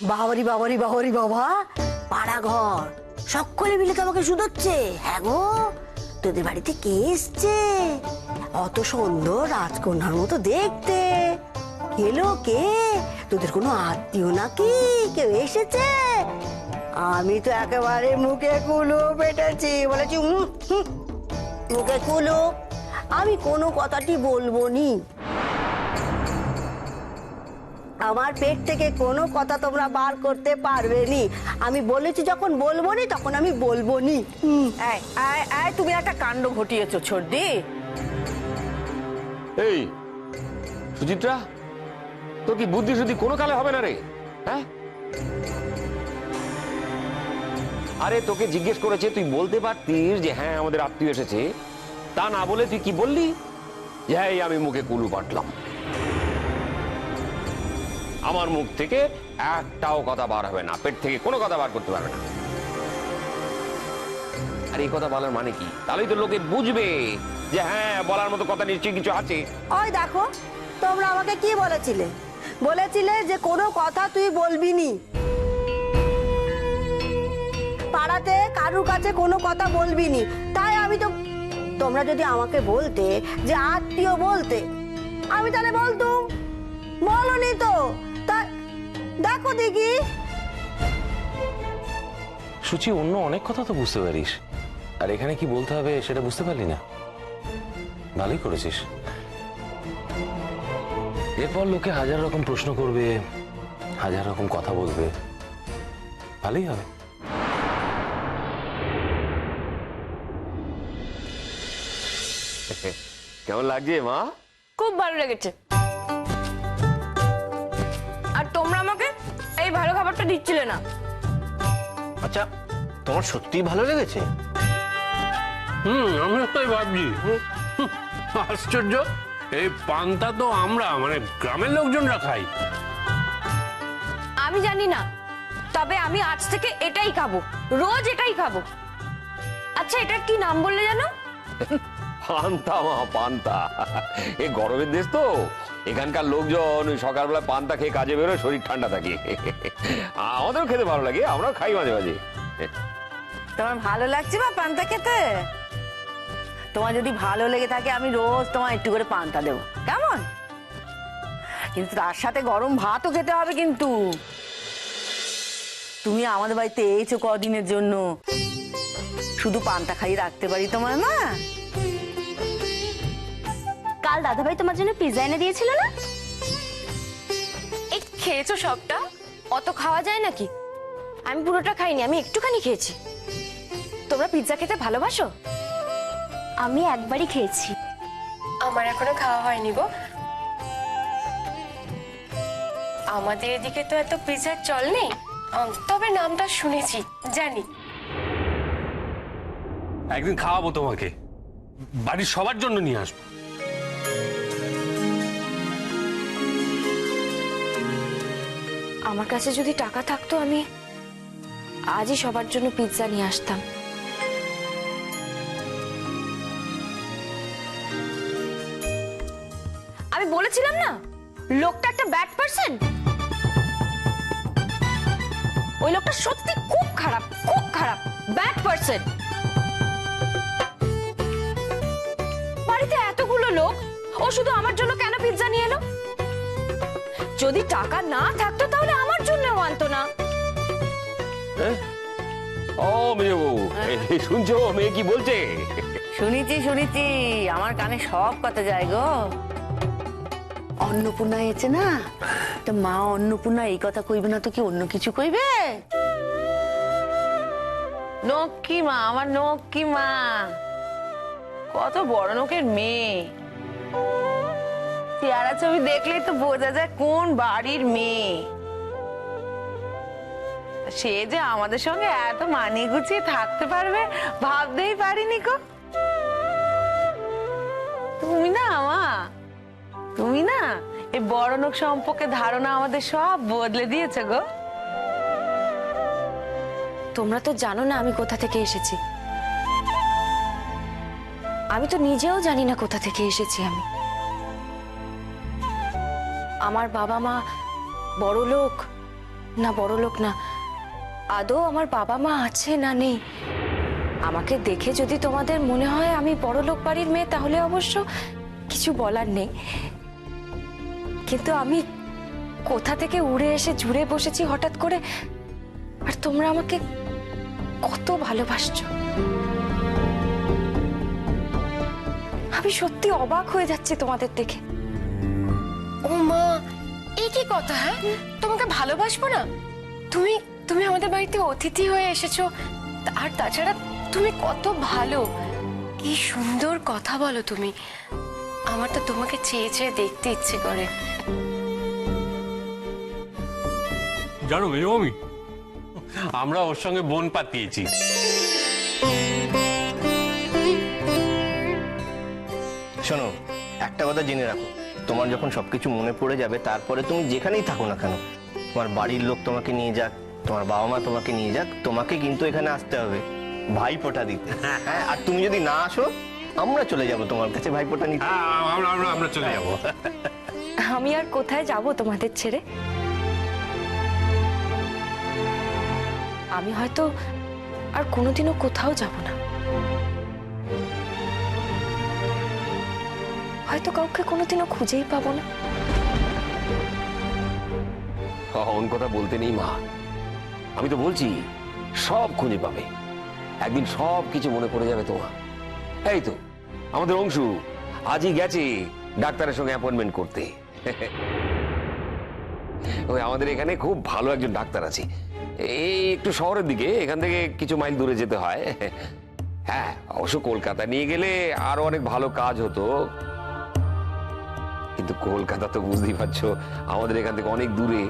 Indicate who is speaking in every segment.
Speaker 1: বাবারি বাবারি বাবারি বাবা, পাড়া ঘর সকলে মিলে তো আমাকে শুধোচ্ছে। হ্যাঁ গো, তোদের বাড়িতে কে এসছে? অত সুন্দর রাজকন্যার মতো দেখতে। এলো কে? তোদের কোনো আত্মীয় নাকি কেউ এসেছে? আমি তো একেবারে মুখে কুলু পেটেছি, বলেছি মুখে কুলু, আমি কোনো কথাটি বলবো নি। আমার পেট থেকে কোনো কথা তোমরা বার করতে পারবে নি। আমি বলেছি যখন বলবো নি তখন আমি বলবো নি।
Speaker 2: তুমি একটা কাণ্ড ঘটিয়েছো ছোটদি।
Speaker 3: এই সুচিত্রা, তোর কি বুদ্ধি শুদ্ধি কোনো কালে হবে না রে? হ্যাঁ, আরে তোকে জিজ্ঞেস করেছে, তুই বলতে পারতিস যে হ্যাঁ আমাদের আত্মীয় এসেছে, তা না বলে তুই কি বললি যে হ্যাঁ আমি মুখে কুলু পাটলাম। আমার মুখ থেকে একটাও কথা বার হবে না, পেট থেকে কোনো কথা বার করতে পারবে না। আর এই কথা বলার মানে কি? তাহলেই তো লোকে বুঝবে যে হ্যাঁ বলার মতো কথা নিশ্চয়ই কিছু আছে।
Speaker 1: ওই দেখো, তোমরা আমাকে কি বলেছিলে? বলেছিলে যে কোনো কথা তুই বলবি নি, পাড়াতে কারুর কাছে কোনো কথা বলবি নি। তাই আমি তো, তোমরা যদি আমাকে বলতে যে আত্মীয় বলতে, আমি তাহলে বলতুম। বলনি তো, তা দেখো দেখি।
Speaker 4: সুচি, অন্য অনেক কথা তো বুঝতে পারিস, আর এখানে কি বলতে হবে সেটা বুঝতে পারলি না। ভালোই করেছিস। এরপর লোকে হাজার রকম প্রশ্ন করবে, হাজার রকম কথা বলবে, ভালোই হবে।
Speaker 3: কেমন লাগছে মা?
Speaker 5: খুব ভালো লেগেছে। আর তোমরা আমাকে এই ভালো খাবারটা দিচ্ছিলে না।
Speaker 6: আচ্ছা, তোমার সত্যি ভালো লেগেছে?
Speaker 7: আমি তাই ভাবছি। আশ্চর্য, এই পান্তা তো আমরা মানে গ্রামের লোকজনরা খাই।
Speaker 5: আমি জানি না, তবে আমি আজ থেকে এটাই খাবো, রোজ এটাই খাবো। আচ্ছা, এটার কি নাম বললে জানো?
Speaker 3: পান্তা মা, পান্তা। এই গরমের দেশ তো, এখানকার লোকজন ওই সকালবেলা পান্তা খেয়ে কাজে বেরোয়, শরীর ঠান্ডা থাকে। আমাদেরও খেতে ভালো লাগে, আমরাও খাই মাঝে মাঝে।
Speaker 2: তোমার ভালো লাগছে বা পান্তা খেতে? তোমার যদি ভালো লেগে থাকে আমি রোজ তোমার একটু করে পান্তা দেবো, কেমন? কিন্তু তার সাথে গরম ভাতও খেতে হবে। কিন্তু তুমি আমাদের বাড়িতে এসেছো কদিনের জন্য, শুধু পান্তা খাইয়ে রাখতে পারি তোমার না?
Speaker 5: কাল দাদাভাই তোমার জন্য পিৎজা এনে দিয়েছিল না? এই খেয়েছো সবটা? অত খাওয়া যায় নাকি? আমি পুরোটা খাইনি, আমি একটুখানি খেয়েছি। তোমরা পিৎজা খেতে ভালোবাসো? আমি একবারই খেয়েছি।
Speaker 8: আমার এখনো খাওয়া হয়নি গো। আমাদের এদিকে তো এত পিৎজার চল নেই, তবে নামটা শুনেছি, জানি।
Speaker 7: একদিন খাওয়াবো তোমাকে, বাড়ির সবার জন্য নিয়ে আসবো।
Speaker 5: আমার কাছে যদি টাকা থাকতো আমি আজই সবার জন্য পিৎজা নিয়ে আসতাম। আমি বলেছিলাম না, লোকটা একটা ব্যাড পারসন। ওই লোকটা সত্যি খুব খারাপ, খুব খারাপ, ব্যাড পারসন। বাড়িতে এতগুলো লোক, ও শুধু আমার জন্য কেন পিৎজা নিয়ে এলো? যদি টাকা না থাকতো তাহলে আমার জন্যও আনতো না।
Speaker 3: ও মেয়ে বউ, শুনছো মেয়ে কি বলছে?
Speaker 2: শুনেছি শুনেছি, আমার কানে সব কথা যায় গো। অন্নপূর্ণা এসেছে না, তো মা অন্নপূর্ণা এই কথা কইবে না তো কি অন্য কিছু কইবে? নক্কি মা, আমার নক্কি মা, কত বড় লোকের মেয়ে। চেহারা ছবি দেখলেই তো বোঝা যায় কোন বাড়ির মেয়ে। সে যে আমাদের সঙ্গে এত মানিয়ে গুছিয়ে থাকতে পারবে ভাবতেই পারিনি গো। তুমি না মা, তুমি না এই বড় লোক সম্পর্কে ধারণা আমাদের সব বদলে দিয়েছে গো।
Speaker 5: তোমরা তো জানো না আমি কোথা থেকে এসেছি। আমি তো নিজেও জানি না কোথা থেকে এসেছি আমি। আমার বাবা মা বড় লোক, না বড়লোক না, আদৌ আমার বাবা মা আছে না নেই। আমাকে দেখে যদি তোমাদের মনে হয় আমি বড়লোক বাড়ির মেয়ে, তাহলে অবশ্য কিছু বলার নেই। কিন্তু আমি কোথা থেকে উড়ে এসে জুড়ে বসেছি হঠাৎ করে, আর তোমরা আমাকে কত ভালোবাসছো। আমি সত্যি অবাক হয়ে যাচ্ছি তোমাদের দেখে।
Speaker 8: ও মা, এই কি কথা? হ্যাঁ, তোমাকে ভালোবাসবো না? তুমি তুমি আমাদের বাড়িতে অতিথি হয়ে এসেছো, আর তাছাড়া তুমি কত ভালো, কি সুন্দর কথা বলো তুমি। আমার তো তোমাকে চেয়ে চেয়ে দেখতে ইচ্ছে করে।
Speaker 7: জানো মেজমামি, আমরা ওর সঙ্গে বোন পাতিয়েছি।
Speaker 6: শোনো, একটা কথা জেনে রাখো, তোমার যখন সবকিছু মনে পড়ে যাবে, তারপরে তুমি যেখানেই থাকো না কেন, তোমার বাড়ির লোক তোমাকে নিয়ে যাক, তোমার বাবা মা তোমাকে নিয়ে যাক, তোমাকে কিন্তু এখানে আসতে হবে ভাইফোঁটা দিতে। হ্যাঁ, আর তুমি যদি না আসো, আমরা চলে যাব তোমার কাছে ভাইফোঁটা নিতে।
Speaker 7: আমরা চলে যাবো।
Speaker 5: আমি আর কোথায় যাব তোমাদের ছেড়ে? আমি হয়তো আর কোনোদিনও কোথাও যাব না, হয়তো কাউকে কোনোদিনও খুঁজেই পাবো না।
Speaker 3: অন কথা বলতে নেই মা, আমি তো বলছি সব খুঁজে পাবে, একদিন সব কিছু মনে পড়ে যাবে তোমার। এই তো আমাদের অংশু আজই গেছে ডাক্তারের সঙ্গে অ্যাপয়েন্টমেন্ট করতে। ওই আমাদের এখানে খুব ভালো একজন ডাক্তার আছে, এই একটু শহরের দিকে, এখান থেকে কিছু মাইল দূরে যেতে হয়। হ্যাঁ, অবশ্য কলকাতা নিয়ে গেলে আরো অনেক ভালো কাজ হতো, কিন্তু কলকাতা তো বুঝতেই পারছো আমাদের এখান থেকে অনেক দূরে।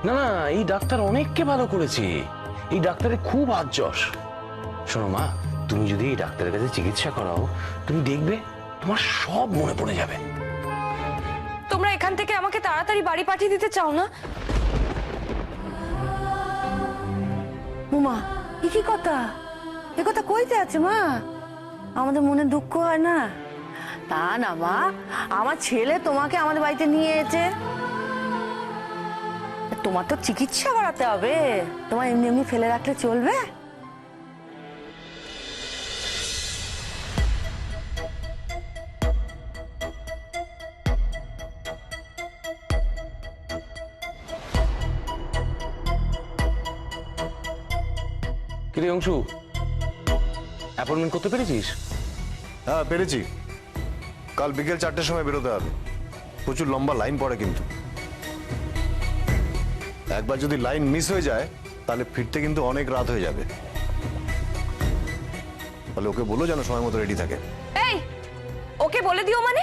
Speaker 4: না না, এই ডাক্তার অনেককে ভালো করেছে, এই ডাক্তারের খুব আর্যস। শোনো মা, তুমি যদি এই ডাক্তারের কাছে চিকিৎসা করাও, তুমি দেখবে তোমার সব মনে পড়ে যাবে।
Speaker 5: তোমরা এখান থেকে আমাকে তাড়াতাড়ি বাড়ি পাঠিয়ে দিতে চাও না?
Speaker 2: উমা, এ কি কথা? এ কথা কইতে আছে মা? আমাদের মনে দুঃখ হয় না? তা না মা, আমার ছেলে তোমাকে আমাদের বাড়িতে নিয়ে এসেছে, তোমার তো চিকিৎসা করাতে হবে, তোমার এমনি এমনি ফেলে রাখলে চলবে?
Speaker 4: কিরে অংশু, অ্যাপয়েন্টমেন্ট করতে পেরেছিস?
Speaker 9: হ্যাঁ পেরেছি, কাল বিকেল 4টের সময় বেরোতে হবে। প্রচুর লম্বা লাইন পড়ে, কিন্তু একবার যদি লাইন মিস হয়ে যায় তাহলে ফিরতে কিন্তু অনেক রাত হয়ে যাবে। তাহলে ওকে বলো যেন সময় মতো রেডি থাকে।
Speaker 5: এই, ওকে বলে দিও মানে?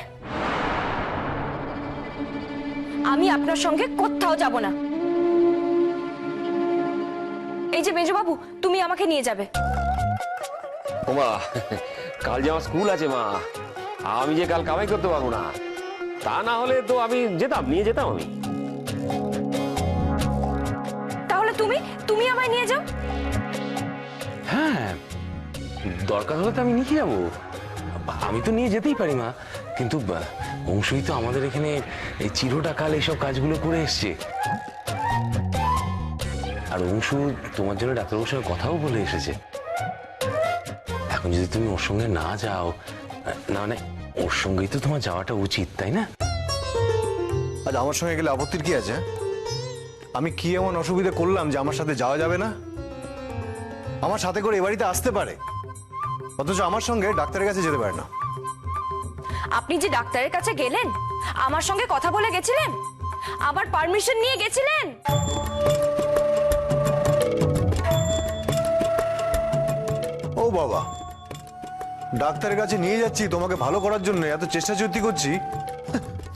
Speaker 5: আমি আপনার সঙ্গে কোথাও যাব না। এই যে মেজবাবু, তুমি আমাকে নিয়ে যাবে।
Speaker 3: ওমা, কাল যে আমার স্কুল আছে মা, আমি যে কাল কামাই করতে পারবো না, তা না হলে তো আমি যেতাম, নিয়ে যেতাম আমি।
Speaker 5: তাহলে তুমি আমায় নিয়ে যাও।
Speaker 4: হ্যাঁ, দরকার হলে তো আমি নিয়ে যাবো, আমি তো নিয়ে যেতেই পারি মা, কিন্তু অংশুই তো আমাদের এখানে এই চিরটা কাল এইসব কাজগুলো করে এসছে। আর অংশু তোমার জন্য ডাক্তারবাবুর সঙ্গে কথাও বলে এসেছে। এখন যদি তুমি ওর সঙ্গে না যাও, না মানে ওর সঙ্গেই তো তোমার যাওয়াটা উচিত, তাই না?
Speaker 9: আজ আমার সঙ্গে গেলে আপত্তির কি আছে? আমি কি এমন অসুবিধা করলাম যে আমার সাথে যাওয়া যাবে না? আমার সাথে করে এ বাড়িতে আসতে পারে, অথচ আমার সঙ্গে ডাক্তারের কাছে যেতে পারে না।
Speaker 5: আপনি যে ডাক্তারের কাছে গেলেন, আমার সঙ্গে কথা বলে গেছিলেন, আবার পারমিশন নিয়ে গেছিলেন।
Speaker 9: ও বাবা, ডাক্তারের কাছে নিয়ে যাচ্ছি তোমাকে ভালো করার জন্য, এত চেষ্টা চুক্তি করছি,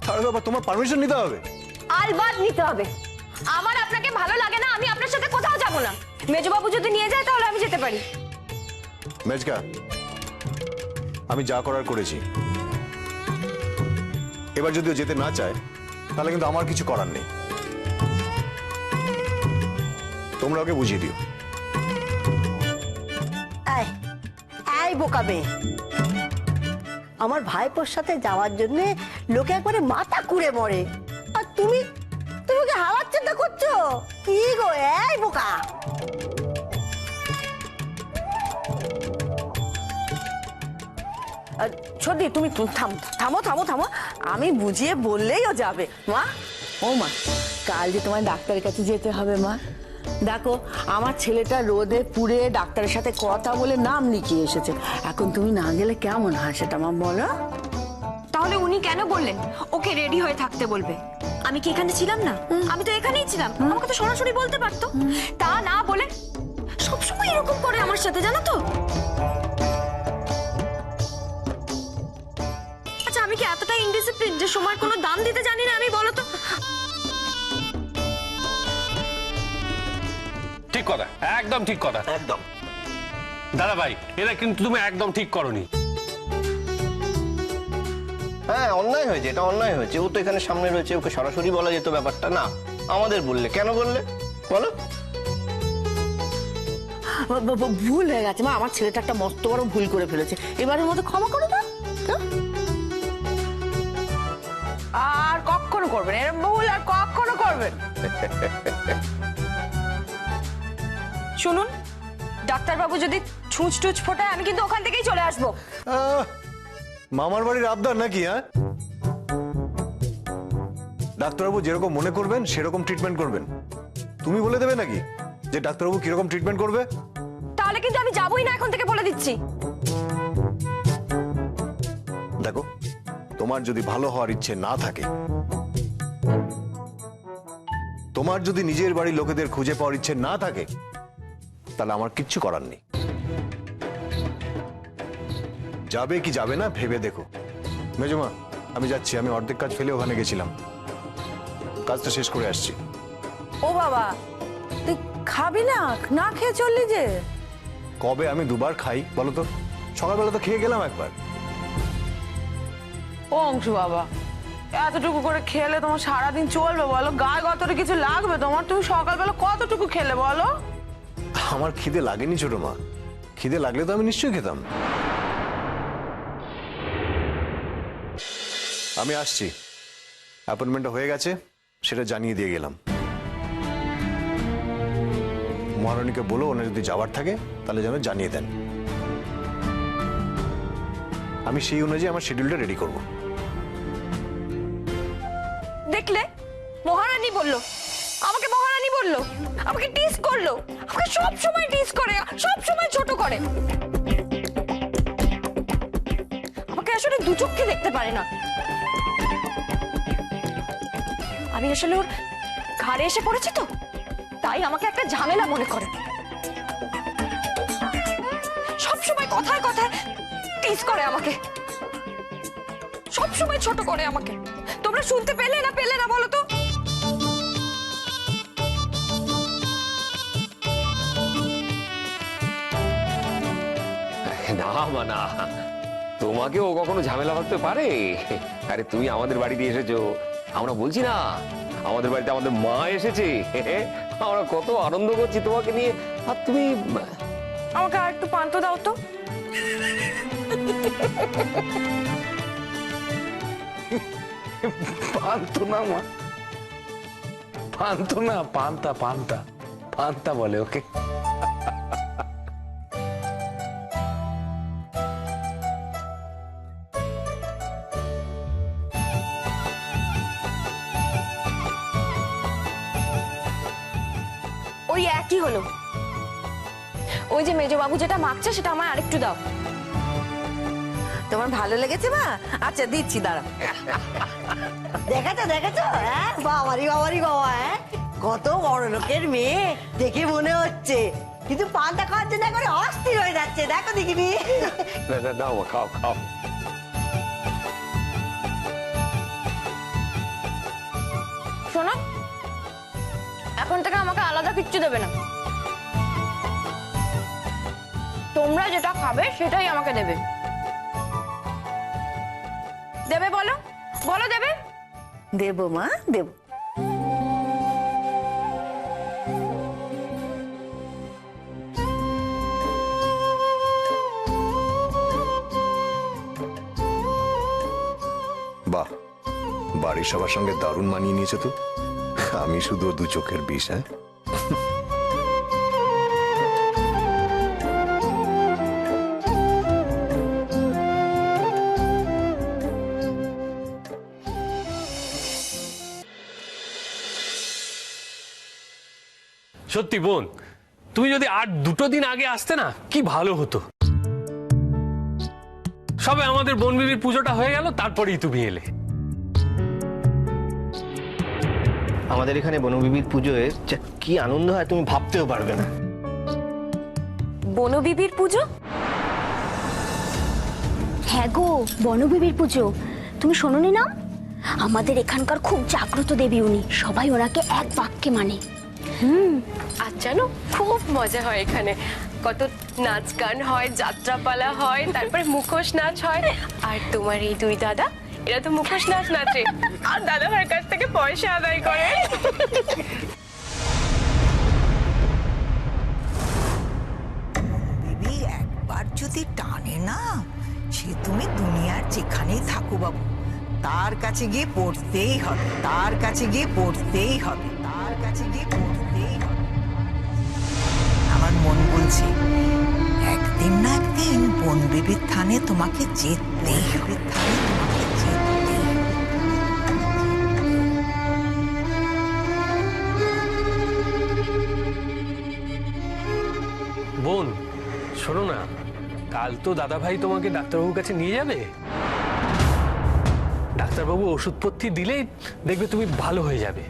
Speaker 9: তার ব্যাপার তোমার পারমিশন নিতে হবে?
Speaker 5: আলবাদ নিতে হবে। আমার আপনাকে ভালো লাগে না, আমি আপনার সাথে কোথাও যাব না। মেজবাবু যদি নিয়ে যায় তাহলে আমি যেতে পারি।
Speaker 9: মেজকা, আমি যা করার করেছি, এবার যদি ও যেতে না চায় তাহলে কিন্তু আমার কিছু করার নেই। তোমরা ওকে বুঝিয়ে দিও।
Speaker 1: এই বোকাবে, আমার ভাইপোর সাথে যাওয়ার জন্য লোকে একবারে মাথা কুড়ে মরে, আর তুমি তুমি কি হাওয়ার চিন্তা করছো? কি গো এই বোকা!
Speaker 2: ছোটি তুমি থামো থামো থামো, আমি বুঝিয়ে বললেই ও যাবে। মা, ও মা, কাল যে তোমার ডাক্তারের কাছে যেতে হবে মা। দেখো আমার ছেলেটা রোদে পুড়ে ডাক্তারের সাথে কথা বলে নাম লিখিয়ে এসেছে, এখন তুমি না গেলে কেমন হয় সেটা মা বলো।
Speaker 5: তাহলে উনি কেন বললেন ওকে রেডি হয়ে থাকতে বলবে? আমি কি এখানে ছিলাম না? আমি তো এখানেই ছিলাম, আমাকে তো সরাসরি বলতে পারতো। তা না বলে সবসময় এরকম করে আমার সাথে, জানো তো? আচ্ছা, আমি কি এতটা ইনডিসিপ্লিন যে সময় কোনো দাম দিতে জানি না আমি, বলো তো?
Speaker 7: ঠিক কথা, একদম ঠিক কথা।
Speaker 6: একদম।
Speaker 7: দাদা ভাই, এটা কিন্তু তুমি একদম ঠিক করনি।
Speaker 6: হ্যাঁ, অন্যায় হয়েছে, এটা অন্যায় হয়েছে। ও তো এখানে সামনে রয়েছে, ওকে সরাসরি বলা যেত ব্যাপারটা। না, আমাদের বললে কেন বললে বলো?
Speaker 2: ভুল হয়ে গেছে মা, আমার ছেলেটা একটা মস্ত বড় ভুল করে ফেলেছে, এবারের মতো ক্ষমা করে দাও। আর কখনো করবেন এরকম ভুল, আর কখনো করবেন।
Speaker 5: শুনুন, ডাক্তারবাবু যদি ছুঁচ টুচ ফোটায় আমি কিন্তু ওখান থেকেই চলে আসবো।
Speaker 9: মামার বাড়ির আবদার নাকি? হ্যাঁ, ডাক্তারবাবু যেরকম মনে করবেন সেরকম ট্রিটমেন্ট করবেন। তুমি বলে দেবে নাকি যে ডাক্তারবাবু কিরকম ট্রিটমেন্ট করবে?
Speaker 5: তাহলে কিন্তু আমি যাবোই না, এখন থেকে বলে দিচ্ছি।
Speaker 9: দেখো, তোমার যদি ভালো হওয়ার ইচ্ছে না থাকে, তোমার যদি নিজের বাড়ির লোকেদের খুঁজে পাওয়ার ইচ্ছে না থাকে, তাহলে আমার কিচ্ছু করার নেই। যাবে কি যাবে না ভেবে দেখো। মেজমা, আমি যাচ্ছি, আমি অর্ধেক কাজ ফেলে ওখানে গেছিলাম, কাজটা শেষ করে আসছি।
Speaker 2: ও বাবা, তুই খাবি না? না খেয়ে চললি যে?
Speaker 9: কবে আমি দুবার খাই বলো তো? সকালবেলা তো খেয়ে গেলাম একবার।
Speaker 2: ও অংশু বাবা, এতটুকু করে খেলে তোমার সারাদিন চলবে বলো? গায়ে গতরে কিছু লাগবে তোমার? তুমি সকালবেলা কতটুকু খেলে বলো?
Speaker 9: আমার খিদে লাগেনি ছোট মা, খিদে লাগলে তো আমি নিশ্চয়ই খেতাম। আমি আসছি, অ্যাপয়েন্টমেন্টটা হয়ে গেছে, সেটা জানিয়ে দিয়ে গেলাম। মহারানীকে বলো ওনার যদি যাওয়ার থাকে তাহলে যেন জানিয়ে দেন। আমি সেই অনুযায়ী আমার শিডিউলটা রেডি করব।
Speaker 5: দেখলে, মহারানী বললো, আমাকে মহারানী বললো, আমাকে টিস করলো, আমাকে সব সময় টিস করে, সব সময় ছোট করে। আমাকে আসলে দু চোখে দেখতে পারে না। আমি আসলে ওর ঘাড়ে এসে পড়েছি তো, তাই আমাকে একটা ঝামেলা মনে করে। সব সময় কথায় কথায় টিস করে আমাকে, সব সময় ছোট করে আমাকে। তোমরা শুনতে পেলে না বলো তো?
Speaker 3: না মা, না, তোমাকে ও কখনো ঝামেলা করতে পারে? আরে তুমি আমাদের বাড়িতে এসেছো, আমরা বলছি না আমাদের বাড়িতে আমাদের মা এসেছে, আমরা কত আনন্দ করছি তোমাকে নিয়ে। আর তুমি
Speaker 5: আমাকে আর একটু পান্তা দাও তো।
Speaker 4: পান্তা না মা, পান্তা না, পান্তা পান্তা পান্তা বলে ওকে।
Speaker 5: ওই একই হলো। ওই যে মেজবাবু যেটা মাখছে সেটা আমার আরেকটু দাও।
Speaker 2: তোমার ভালো লেগেছে মা? আচ্ছা দিচ্ছি, দাঁড়া।
Speaker 1: দেখেছো দেখেছো? হ্যাঁ, বাবারি বাবারি বাবা, হ্যাঁ, কত বড় লোকের মেয়ে দেখে মনে হচ্ছে, কিন্তু পান্তা খাওয়ার জন্য করে অস্থির হয়ে যাচ্ছে। দেখো দেখিনি?
Speaker 3: নাও মা, খাও খাও।
Speaker 5: শোনো, এখন থেকে আমাকে আলাদা কিচ্ছু দেবে না। তোমরা যেটা খাবে সেটাই আমাকে দেবে। দেবে বলো, বলো দেবে?
Speaker 2: দেবো মা, দেবো।
Speaker 9: বাহ, বাড়ির সবার সঙ্গে দারুণ মানিয়ে নিয়েছে তো। আমি শুধু দু চোখের বিষ। হ্যাঁ,
Speaker 7: সত্যি বোন, তুমি যদি আর 2 দিন আগে আসতে না, কি ভালো হতো। সবে আমাদের বনবিবির পুজোটা হয়ে গেল, তারপরেই তুমি এলে।
Speaker 6: আমাদের এখানে বনবিবির পুজোয় যে কি আনন্দ হয় তুমি ভাবতেও পারবে না।
Speaker 5: বনবিবির পুজো?
Speaker 1: হ্যাঁ গো, বনবিবির পুজো। তুমি শোনোনি না? আমাদের এখানকার খুব জাগ্রত দেবী উনি, সবাই ওনাকে এক বাক্যে মানে।
Speaker 8: আর জানো খুব মজা হয় এখানে, কত নাচ গান হয়, যাত্রাপালা হয়, তারপরে মুখোশ নাচ হয়। আর তোমার এই 2 দাদা, এরা তো মুখোশ নাচ নাচে আর দাদা ভাইয়ের কাছ থেকে পয়সা আদায় করে।
Speaker 10: বেবি একবার যদি টানে না, সে তুমি দুনিয়ার যেখানেই থাকো বাবু, তার কাছে গিয়ে পড়তেই হবে, তার কাছে গিয়ে পড়তেই হবে, তার কাছে গিয়ে পড়তেই হবে। আমার মন বলছে একদিন না একদিন বনবিবির থানে তোমাকে যেতেই হবে, থানে তোমাকে যেতেই হবে।
Speaker 7: বোন শোনো না, কাল তো দাদা ভাই তোমাকে ডাক্তারবাবুর কাছে নিয়ে যাবে। ডাক্তারবাবু ওষুধপত্র দিলেই দেখবে তুমি ভালো হয়ে যাবে।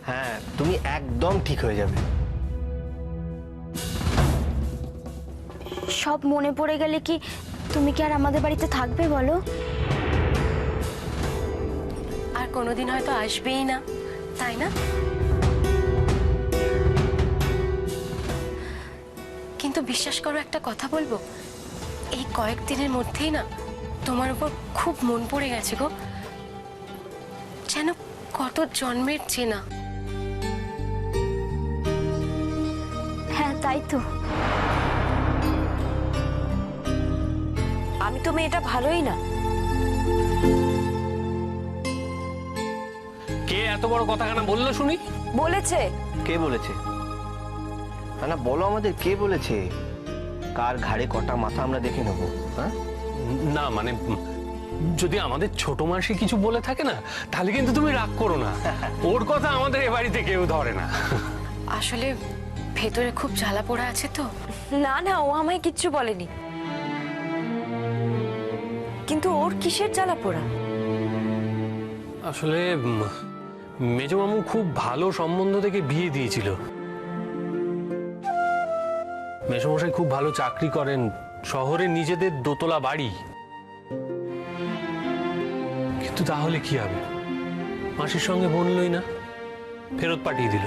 Speaker 6: হ্যাঁ, তুমি একদম ঠিক হয়ে যাবে।
Speaker 1: সব মনে পড়ে গেলে কি তুমি কি আর আমাদের বাড়িতে থাকবে বলো?
Speaker 8: আর কোনোদিন হয়তো আসবেই না, তাই না? কিন্তু বিশ্বাস করো, একটা কথা বলবো, এই কয়েকদিনের মধ্যেই না তোমার উপর খুব মন পড়ে গেছে গো, যেন কত জন্মের চেনা।
Speaker 1: হ্যাঁ তাই তো।
Speaker 5: আমি তো মেয়েটা ভালোই না।
Speaker 7: কে এত বড় কথা কেন বললো শুনি?
Speaker 5: বলেছে।
Speaker 6: কে বলেছে? না বলো আমাদের, কে বলেছে? কার ঘাড়ে কটা মাথা আমরা দেখে নেবো? হ্যাঁ,
Speaker 7: না মানে যদি আমাদের ছোট মাসি কিছু বলে থাকে না, তাহলে কিন্তু তুমি রাগ করো না। ওর কথা আমাদের এ বাড়িতে কেউ ধরে না।
Speaker 8: আসলে ভেতরে খুব জ্বালা পোড়া আছে তো।
Speaker 5: না না, ও আমায় কিচ্ছু বলেনি। কিন্তু ওর কিসের জ্বালা পোড়া?
Speaker 7: আসলে মেজমামু খুব ভালো সম্বন্ধ থেকে বিয়ে দিয়েছিল। মেসমশাই খুব ভালো চাকরি করেন, শহরে নিজেদের দোতলা বাড়ি। কিন্তু তাহলে কি হবে? মাসির সঙ্গে বললই না, ফেরত পাঠিয়ে দিল।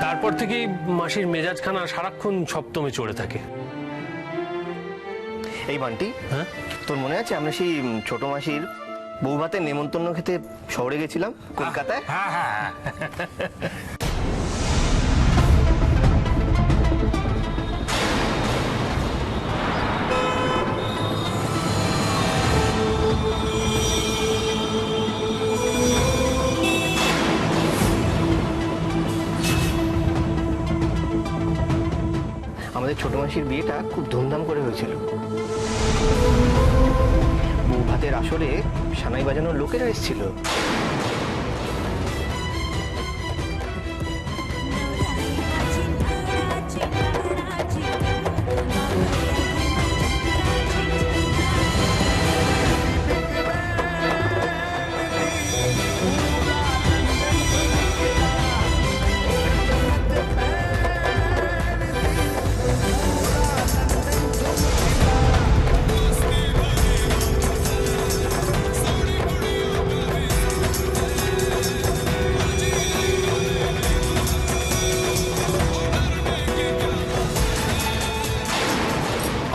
Speaker 7: তারপর থেকেই মাসির মেজাজখানা সারাক্ষণ সপ্তমে চড়ে থাকে।
Speaker 6: এই বান্টি,
Speaker 7: হ্যাঁ
Speaker 6: তোর মনে আছে আমরা সেই ছোট মাসির বউ ভাতের নেমন্তন্ন খেতে শহরে গেছিলাম কলকাতায়?
Speaker 7: হ্যাঁ হ্যাঁ।
Speaker 6: আমাদের ছোট মাসির বিয়েটা খুব ধুমধাম করে হয়েছিল। বউ ভাতের আসরে সানাই বাজানোর লোকেরা এসেছিল।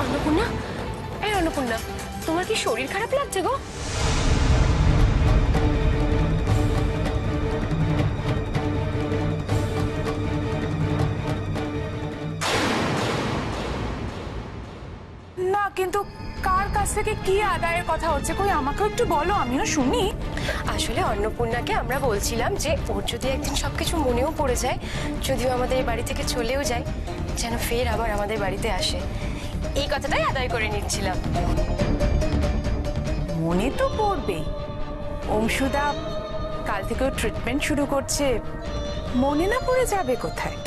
Speaker 8: অন্নপূর্ণা, এই অন্নপূর্ণা, তোমার কি শরীর খারাপ লাগছে গো?
Speaker 2: না
Speaker 11: কিন্তু কার কাছ থেকে কি আদায়ের কথা হচ্ছে, কই আমাকেও একটু বলো, আমিও শুনি।
Speaker 8: আসলে অন্নপূর্ণাকে আমরা বলছিলাম যে ওর যদি একদিন সবকিছু মনেও পড়ে যায়, যদিও আমাদের এই বাড়ি থেকে চলেও যায়, যেন ফের আবার আমাদের বাড়িতে আসে, এই কথাটাই আদায় করে নিচ্ছিলাম।
Speaker 11: মনে তো পড়বেই, অংশুদা কাল থেকে ট্রিটমেন্ট শুরু করছে, মনে না পড়ে যাবে কোথায়?